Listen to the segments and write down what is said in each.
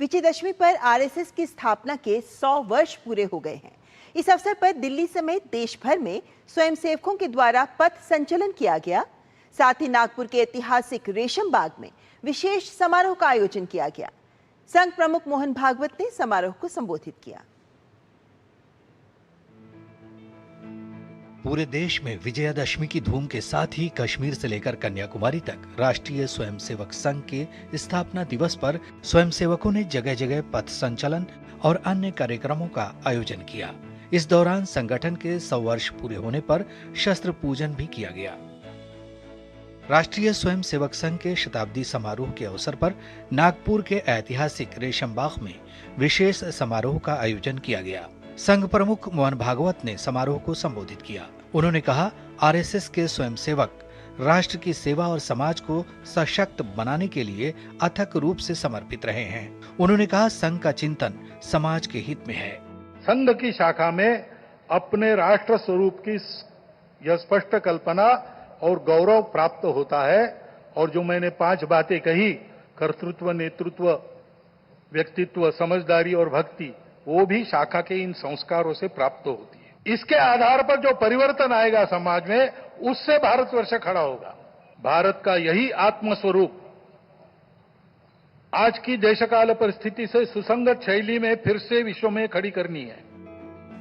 विजयदशमी पर आरएसएस की स्थापना के 100 वर्ष पूरे हो गए हैं। इस अवसर पर दिल्ली समेत देश भर में स्वयंसेवकों के द्वारा पथ संचलन किया गया। साथ ही नागपुर के ऐतिहासिक रेशम बाग में विशेष समारोह का आयोजन किया गया। संघ प्रमुख मोहन भागवत ने समारोह को संबोधित किया। पूरे देश में विजयादशमी की धूम के साथ ही कश्मीर से लेकर कन्याकुमारी तक राष्ट्रीय स्वयंसेवक संघ के स्थापना दिवस पर स्वयंसेवकों ने जगह जगह पथ संचलन और अन्य कार्यक्रमों का आयोजन किया। इस दौरान संगठन के 100 वर्ष पूरे होने पर शस्त्र पूजन भी किया गया। राष्ट्रीय स्वयंसेवक संघ के शताब्दी समारोह के अवसर पर नागपुर के ऐतिहासिक रेशम बाग में विशेष समारोह का आयोजन किया गया। संघ प्रमुख मोहन भागवत ने समारोह को संबोधित किया। उन्होंने कहा, आरएसएस के स्वयंसेवक राष्ट्र की सेवा और समाज को सशक्त बनाने के लिए अथक रूप से समर्पित रहे हैं। उन्होंने कहा, संघ का चिंतन समाज के हित में है। संघ की शाखा में अपने राष्ट्र स्वरूप की यह स्पष्ट कल्पना और गौरव प्राप्त होता है। और जो मैंने 5 बातें कही, कर्तृत्व, नेतृत्व, व्यक्तित्व, समझदारी और भक्ति, वो भी शाखा के इन संस्कारों से प्राप्त होती है। इसके आधार पर जो परिवर्तन आएगा समाज में, उससे भारतवर्ष खड़ा होगा। भारत का यही आत्मस्वरूप आज की देशकाल परिस्थिति से सुसंगत शैली में फिर से विश्व में खड़ी करनी है।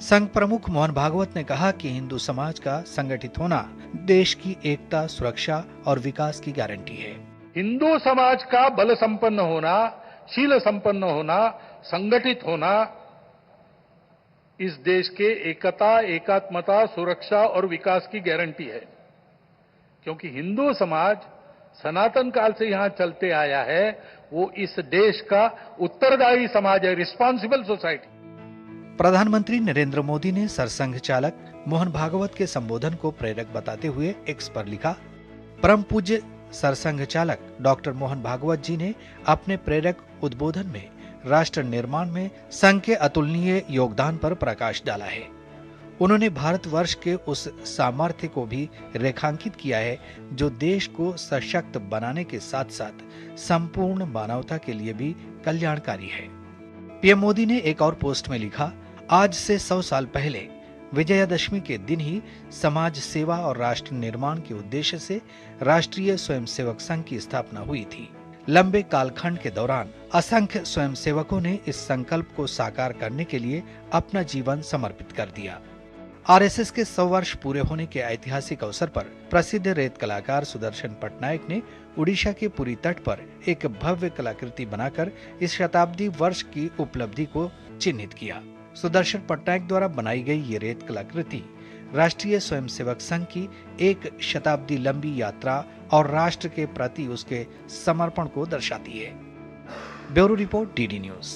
संघ प्रमुख मोहन भागवत ने कहा कि हिंदू समाज का संगठित होना देश की एकता, सुरक्षा और विकास की गारंटी है। हिंदू समाज का बल संपन्न होना, शील संपन्न होना, संगठित होना इस देश के एकता, एकात्मता, सुरक्षा और विकास की गारंटी है। क्योंकि हिंदू समाज सनातन काल से यहां चलते आया है, वो इस देश का उत्तरदायी समाज है, रिस्पॉन्सिबल सोसाइटी। प्रधानमंत्री नरेंद्र मोदी ने सरसंघ चालक मोहन भागवत के संबोधन को प्रेरक बताते हुए एक्स पर लिखा, परम पूज्य सरसंघ चालक डॉक्टर मोहन भागवत जी ने अपने प्रेरक उद्बोधन में राष्ट्र निर्माण में संघ के अतुलनीय योगदान पर प्रकाश डाला है। उन्होंने भारतवर्ष के उस सामर्थ्य को भी रेखांकित किया है जो देश को सशक्त बनाने के साथ साथ संपूर्ण मानवता के लिए भी कल्याणकारी है। पीएम मोदी ने एक और पोस्ट में लिखा, आज से 100 साल पहले विजयादशमी के दिन ही समाज सेवा और राष्ट्र निर्माण के उद्देश्य से राष्ट्रीय स्वयंसेवक संघ की स्थापना हुई थी। लंबे कालखंड के दौरान असंख्य स्वयंसेवकों ने इस संकल्प को साकार करने के लिए अपना जीवन समर्पित कर दिया। आरएसएस के 100 वर्ष पूरे होने के ऐतिहासिक अवसर पर प्रसिद्ध रेत कलाकार सुदर्शन पटनायक ने उड़ीसा के पुरी तट पर एक भव्य कलाकृति बनाकर इस शताब्दी वर्ष की उपलब्धि को चिन्हित किया। सुदर्शन पटनायक द्वारा बनाई गई ये रेत कलाकृति राष्ट्रीय स्वयंसेवक संघ की 1 शताब्दी लंबी यात्रा और राष्ट्र के प्रति उसके समर्पण को दर्शाती है। Bureau report, DD news.